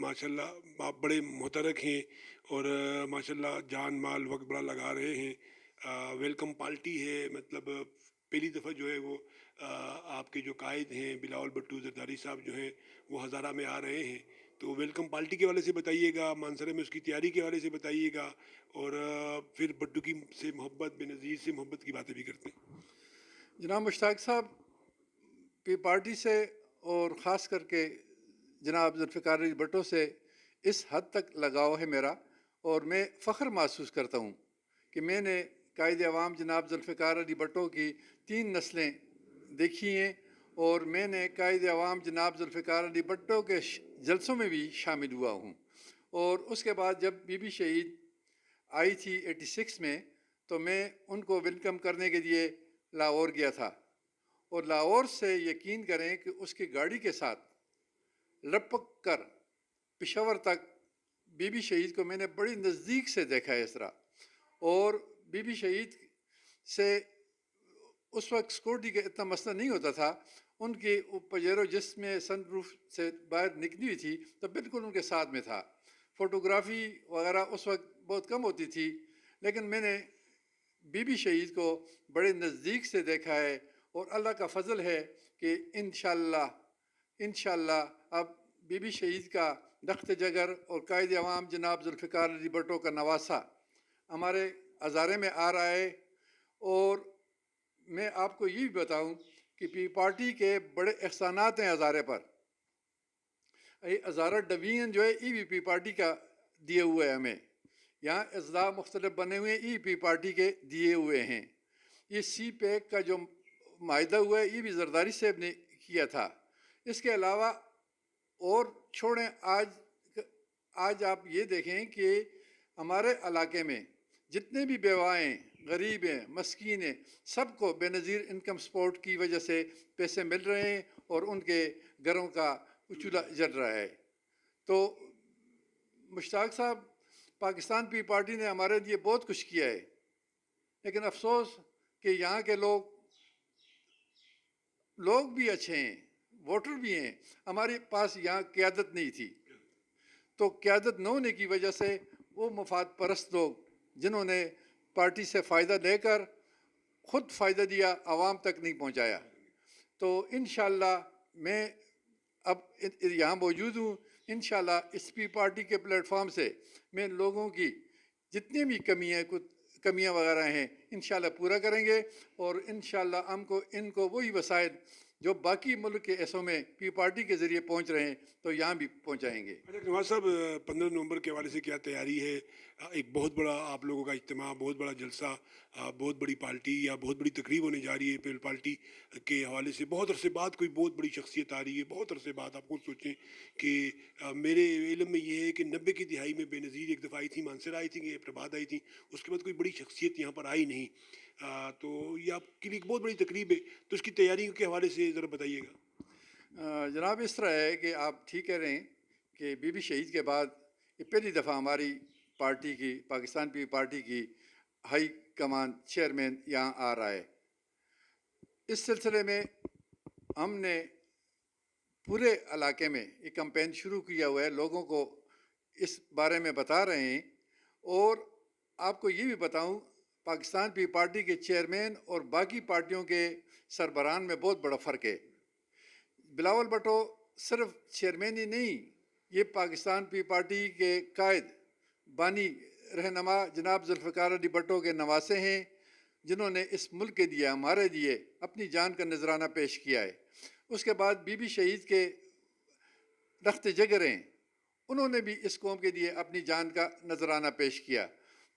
ماشاءاللہ آپ بڑے محترک ہیں اور ماشاءاللہ جان مال وقت بڑا لگا رہے ہیں۔ ویلکم پارٹی ہے، مطلب پہلی دفعہ جو ہے وہ آپ کے جو قائد ہیں بلاول بھٹو زرداری صاحب جو ہیں وہ ہزارہ میں آ رہے ہیں، تو ویلکم پارٹی کے حوالے سے بتائیے گا، مانسرے میں اس کی تیاری کے حوالے سے بتائیے گا، اور پھر بھٹو کی سے محبت، بے نظیر سے محبت کی باتیں بھی کرتے ہیں۔ جناب مشتاق صاحب، پی پارٹی سے اور خاص کر کے جناب ذوالفقار علی بھٹو سے اس حد تک لگاؤ ہے میرا، اور میں فخر محسوس کرتا ہوں کہ میں نے قائد عوام جناب ذوالفقار علی بھٹو کی 3 نسلیں دیکھی ہیں، اور میں نے قائد عوام جناب ذوالفقار علی بھٹو کے جلسوں میں بھی شامل ہوا ہوں۔ اور اس کے بعد جب بی بی شہید آئی تھی 86 میں، تو میں ان کو ویلکم کرنے کے لیے لاہور گیا تھا، اور لاہور سے یقین کریں کہ اس کی گاڑی کے ساتھ لپک کر پشاور تک بی بی شہید کو میں نے بڑی نزدیک سے دیکھا ہے اس طرح۔ اور بی بی شہید سے اس وقت سیکورٹی کا اتنا مسئلہ نہیں ہوتا تھا، ان کی پجیرو جس میں سن روف سے باہر نکلی ہوئی تھی تو بالکل ان کے ساتھ میں تھا۔ فوٹوگرافی وغیرہ اس وقت بہت کم ہوتی تھی، لیکن میں نے بی بی شہید کو بڑے نزدیک سے دیکھا ہے، اور اللہ کا فضل ہے کہ انشاءاللہ اب بی بی شہید کا دخت جگر اور قائد عوام جناب ذوالفقار علی بھٹو کا نواسہ ہمارے ہزارے میں آ رہا ہے۔ اور میں آپ کو یہ بھی بتاؤں کہ پی پارٹی کے بڑے احسانات ہیں ہزارے پر۔ یہ ہزارہ ڈویژن جو ہے ای وی پی پارٹی کا دیے ہوئے ہے ہمیں، یہاں اضلاع مختلف بنے ہوئے ای پی پارٹی کے دیے ہوئے ہیں۔ یہ سی پیک کا جو معاہدہ ہوا ہے یہ بھی زرداری صاحب نے کیا تھا۔ اس کے علاوہ اور چھوڑیں، آج آپ یہ دیکھیں کہ ہمارے علاقے میں جتنے بھی بیوائیں، غریب ہیں، مسکین ہیں، سب کو بے نظیر انکم سپورٹ کی وجہ سے پیسے مل رہے ہیں، اور ان کے گھروں کا چولہا جل رہا ہے۔ تو مشتاق صاحب، پاکستان پی پارٹی نے ہمارے لیے بہت کچھ کیا ہے، لیکن افسوس کہ یہاں کے لوگ بھی اچھے ہیں، ووٹر بھی ہیں، ہمارے پاس یہاں قیادت نہیں تھی۔ تو قیادت نہ ہونے کی وجہ سے وہ مفاد پرست لوگ جنہوں نے پارٹی سے فائدہ لے کر خود فائدہ دیا، عوام تک نہیں پہنچایا۔ تو انشاءاللہ میں اب یہاں موجود ہوں، انشاءاللہ اس پی پارٹی کے پلیٹ فارم سے میں لوگوں کی جتنی بھی کمیاں وغیرہ ہیں انشاءاللہ پورا کریں گے، اور انشاءاللہ ہم کو ان کو وہی وسائل جو باقی ملک کے حصوں میں پی پارٹی کے ذریعے پہنچ رہے ہیں تو یہاں بھی پہنچائیں گے۔ اچھا نواز صاحب، 15 نومبر کے حوالے سے کیا تیاری ہے؟ ایک بہت بڑا آپ لوگوں کا اجتماع، بہت بڑا جلسہ، بہت بڑی پارٹی یا بہت بڑی تقریب ہونے جا رہی ہے پیپل پارٹی کے حوالے سے۔ بہت عرصے بعد کوئی بہت بڑی شخصیت آ رہی ہے، بہت عرصے بعد۔ آپ خود سوچیں کہ میرے علم میں یہ ہے کہ 90 کی دہائی میں بے نظیر ایک دفعہ آئی تھی، مانسر آئی تھی، پربھات آئی تھی، اس کے بعد کوئی بڑی شخصیت یہاں پر آئی نہیں۔ تو یہ آپ کے لیے ایک بہت بڑی تقریب ہے، تو اس کی تیاری کے حوالے سے ذرا بتائیے گا۔ جناب اس طرح ہے کہ آپ ٹھیک کہہ رہے ہیں کہ بی بی شہید کے بعد یہ پہلی دفعہ ہماری پارٹی کی، پاکستان پی پارٹی کی ہائی کمان چیئرمین یہاں آ رہا ہے۔ اس سلسلے میں ہم نے پورے علاقے میں ایک کمپین شروع کیا ہوا ہے، لوگوں کو اس بارے میں بتا رہے ہیں۔ اور آپ کو یہ بھی بتاؤں، پاکستان پی پارٹی کے چیئرمین اور باقی پارٹیوں کے سربراہان میں بہت بڑا فرق ہے۔ بلاول بھٹو صرف چیئرمین ہی نہیں، یہ پاکستان پی پارٹی کے قائد، بانی، رہنما جناب ذوالفقار علی بھٹو کے نواسے ہیں، جنہوں نے اس ملک کے لیے، ہمارے لیے اپنی جان کا نذرانہ پیش کیا ہے۔ اس کے بعد بی بی شہید کے دخت جگر ہیں، انہوں نے بھی اس قوم کے لیے اپنی جان کا نذرانہ پیش کیا۔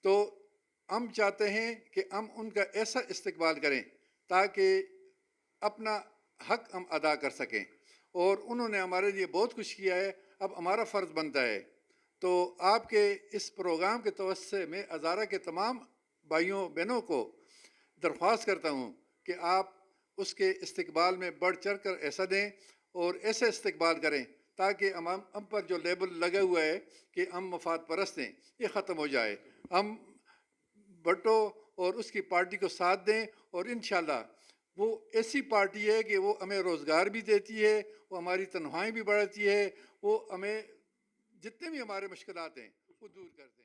تو ہم چاہتے ہیں کہ ہم ان کا ایسا استقبال کریں تاکہ اپنا حق ہم ادا کر سکیں، اور انہوں نے ہمارے لیے بہت کچھ کیا ہے، اب ہمارا فرض بنتا ہے۔ تو آپ کے اس پروگرام کے توسط سے میں ہزارہ کے تمام بھائیوں بہنوں کو درخواست کرتا ہوں کہ آپ اس کے استقبال میں بڑھ چڑھ کر ایسا دیں اور ایسے استقبال کریں تاکہ ہم پر جو لیبل لگا ہوا ہے کہ ہم مفاد پرست ہیں یہ ختم ہو جائے۔ ہم بھٹو اور اس کی پارٹی کو ساتھ دیں، اور انشاءاللہ وہ ایسی پارٹی ہے کہ وہ ہمیں روزگار بھی دیتی ہے، وہ ہماری تنہائی بھی بڑھاتی ہے، وہ ہمیں جتنے بھی ہمارے مشکلات ہیں وہ دور کرتے ہیں.